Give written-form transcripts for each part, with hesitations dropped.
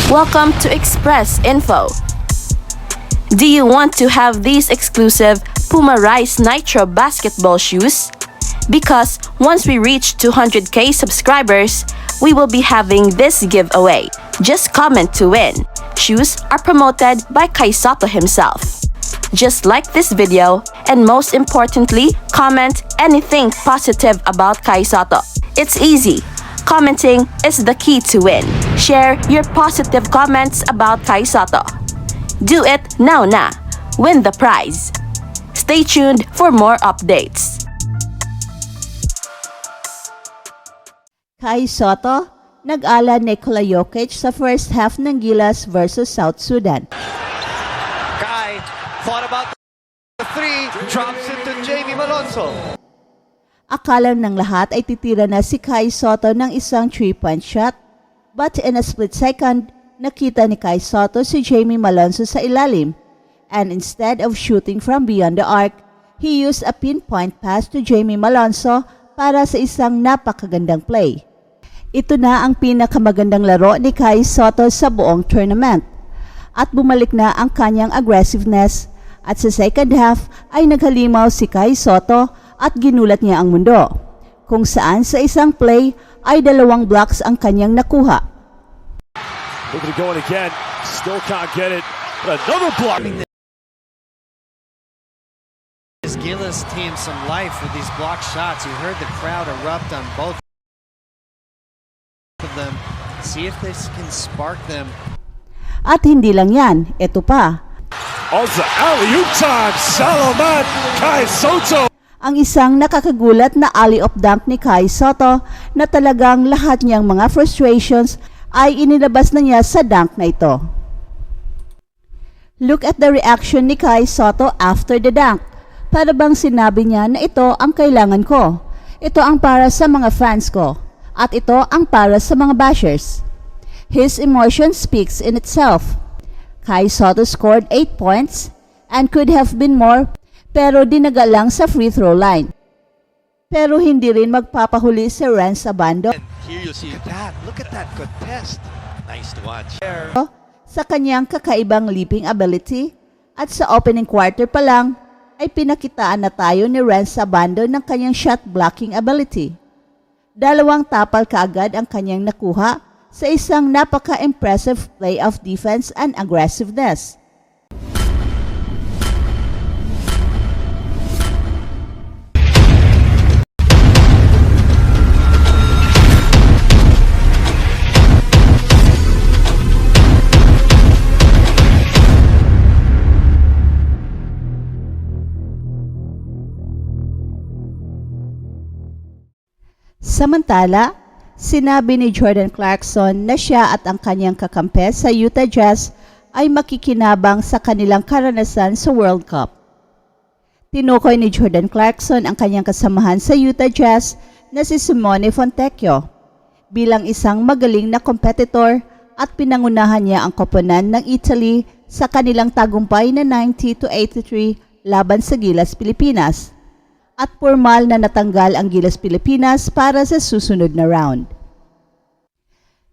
Welcome to Express Info. Do you want to have these exclusive Puma Rise Nitro basketball shoes? Because once we reach 200k subscribers, we will be having this giveaway. Just comment to win. Shoes are promoted by Kai Sotto himself. Just like this video, and most importantly, comment anything positive about Kai Sotto. It's easy. Commenting is the key to win. Share your positive comments about Kai Sotto. Do it now na. Win the prize. Stay tuned for more updates. Kai Sotto, nag-ala Nikola Jokic sa first half ng Gilas versus South Sudan. Kai thought about the three, drops it to Jamie Malonzo. Akala ng lahat ay titira na si Kai Sotto ng isang 3-point shot, but in a split second, nakita ni Kai Sotto si Jamie Malonzo sa ilalim, and instead of shooting from beyond the arc, he used a pinpoint pass to Jamie Malonzo para sa isang napakagandang play. Ito na ang pinakamagandang laro ni Kai Sotto sa buong tournament, at bumalik na ang kanyang aggressiveness, at sa second half ay naghalimaw si Kai Sotto at ginulat niya ang mundo, kung saan sa isang play ay 2 blocks ang kanyang nakuha. Looking to go in again, still can't get it, but another block. This Gilas team some life with these block shots. You heard the crowd erupt on both of them. See if this can spark them. At hindi lang yan, ito pa. Also, alley-oop time, Salamat, Kai Sotto. Ang isang nakakagulat na alley-oop dunk ni Kai Sotto na talagang lahat niyang mga frustrations ay inilabas na niya sa dunk na ito. Look at the reaction ni Kai Sotto after the dunk. Para bang sinabi niya na ito ang kailangan ko. Ito ang para sa mga fans ko. At ito ang para sa mga bashers. His emotion speaks in itself. Kai Sotto scored 8 points and could have been more, pero dinaga lang sa free throw line. Pero hindi rin magpapahuli si Renz Abando. Here you see that. Look at that good test. Nice to watch. Sa kanyang kakaibang leaping ability, at sa opening quarter pa lang ay pinakitaan na tayo ni Renz Abando ng kanyang shot blocking ability. 2 tapal kaagad ang kanyang nakuha sa isang napaka-impressive play of defense and aggressiveness. Samantala, sinabi ni Jordan Clarkson na siya at ang kanyang kakampi sa Utah Jazz ay makikinabang sa kanilang karanasan sa World Cup. Tinukoy ni Jordan Clarkson ang kanyang kasamahan sa Utah Jazz na si Simone Fontecchio bilang isang magaling na competitor at pinangunahan niya ang koponan ng Italy sa kanilang tagumpay na 90-83 laban sa Gilas Pilipinas. At formal na natanggal ang Gilas Pilipinas para sa susunod na round.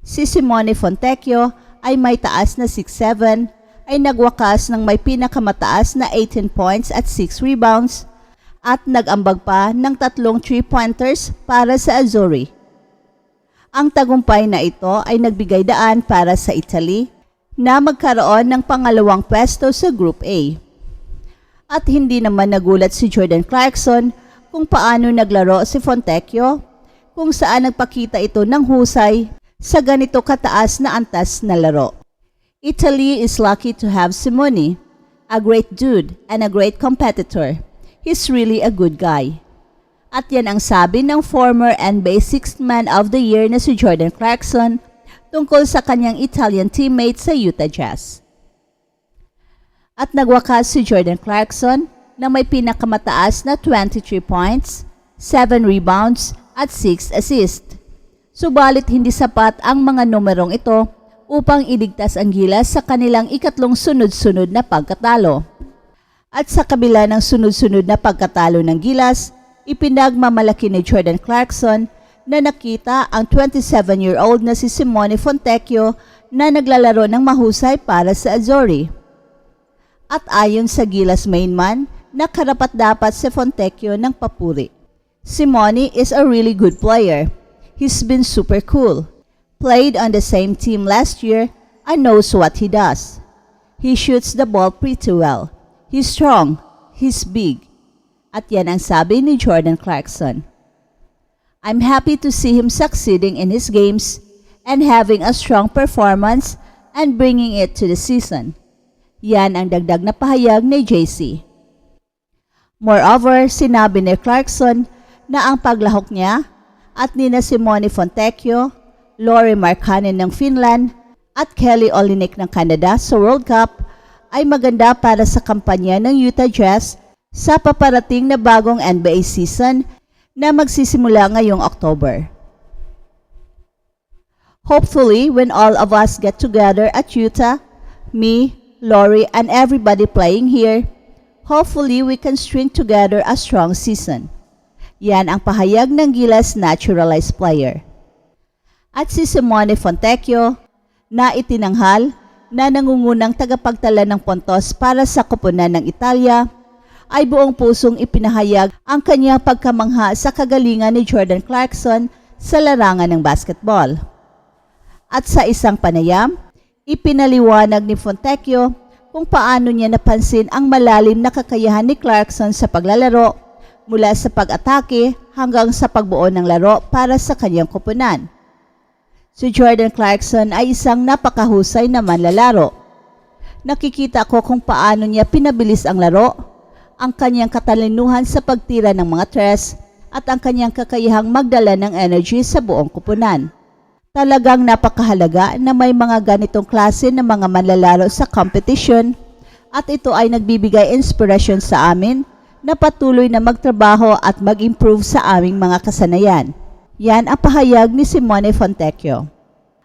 Si Simone Fontecchio ay may taas na 6'7", ay nagwakas ng may pinakamataas na 18 points at 6 rebounds at nag-ambag pa ng 3 3-pointers para sa Azzurri. Ang tagumpay na ito ay nagbigay daan para sa Italy na magkaroon ng pangalawang pwesto sa Group A. At hindi naman nagulat si Jordan Clarkson kung paano naglaro si Fontecchio, kung saan nagpakita ito ng husay sa ganito kataas na antas na laro. Italy is lucky to have Simone, a great dude and a great competitor. He's really a good guy. At yan ang sabi ng former NBA Sixth Man of the Year na si Jordan Clarkson tungkol sa kanyang Italian teammate sa Utah Jazz. At nagwakas si Jordan Clarkson na may pinakamataas na 23 points, 7 rebounds at 6 assists. Subalit hindi sapat ang mga numerong ito upang iligtas ang Gilas sa kanilang ikatlong sunod-sunod na pagkatalo. At sa kabila ng sunod-sunod na pagkatalo ng Gilas, ipinagmamalaki ni Jordan Clarkson na nakita ang 27-year-old na si Simone Fontecchio na naglalaro ng mahusay para sa Azzurri. At ayon sa Gilas mainman, na karapat-dapat si Fontecchio ng papuri. Simone is a really good player. He's been super cool. Played on the same team last year and knows what he does. He shoots the ball pretty well. He's strong. He's big. At yan ang sabi ni Jordan Clarkson. I'm happy to see him succeeding in his games and having a strong performance and bringing it to the season. Yan ang dagdag na pahayag ni JC. Moreover, sinabi ni Clarkson na ang paglahok niya at nina Simone Fontecchio, Lauri Markkanen ng Finland at Kelly Olynyk ng Canada sa World Cup ay maganda para sa kampanya ng Utah Jazz sa paparating na bagong NBA season na magsisimula ngayong October. Hopefully, when all of us get together at Utah, me, Lauri, and everybody playing here, hopefully we can string together a strong season. Yan ang pahayag ng Gilas naturalized player. At si Simone Fontecchio, na itinanghal na nangungunang tagapagtala ng puntos para sa koponan ng Italia, ay buong pusong ipinahayag ang kanyang pagkamangha sa kagalingan ni Jordan Clarkson sa larangan ng basketball. At sa isang panayam, ipinaliwanag ni Fontecchio kung paano niya napansin ang malalim na kakayahan ni Clarkson sa paglalaro mula sa pag-atake hanggang sa pagbuo ng laro para sa kanyang koponan. Si Jordan Clarkson ay isang napakahusay na manlalaro. Nakikita ko kung paano niya pinabilis ang laro, ang kanyang katalinuhan sa pagtira ng mga tres at ang kanyang kakayahang magdala ng energy sa buong koponan. Talagang napakahalaga na may mga ganitong klase ng mga manlalaro sa competition at ito ay nagbibigay inspirasyon sa amin na patuloy na magtrabaho at mag-improve sa aming mga kasanayan. Yan ang pahayag ni Simone Fontecchio.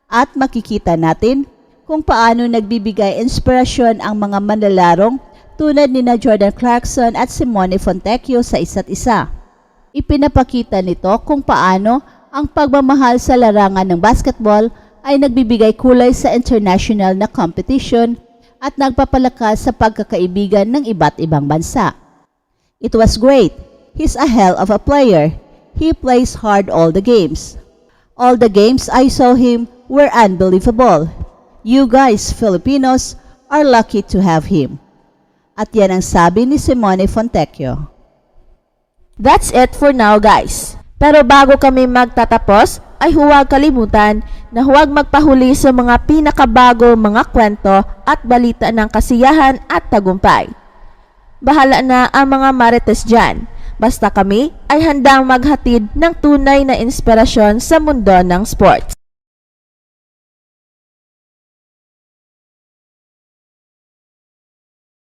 At makikita natin kung paano nagbibigay inspirasyon ang mga manlalarong tulad ni Jordan Clarkson at Simone Fontecchio sa isa't isa. Ipinapakita nito kung paano ang pagmamahal sa larangan ng basketball ay nagbibigay kulay sa international na competition at nagpapalakas sa pagkakaibigan ng iba't ibang bansa. It was great. He's a hell of a player. He plays hard all the games. All the games I saw him were unbelievable. You guys, Filipinos, are lucky to have him. At yan ang sabi ni Simone Fontecchio. That's it for now, guys. Pero bago kami magtatapos, ay huwag kalimutan na huwag magpahuli sa mga pinakabago mga kwento at balita ng kasiyahan at tagumpay. Bahala na ang mga marites dyan. Basta kami ay handang maghatid ng tunay na inspirasyon sa mundo ng sports.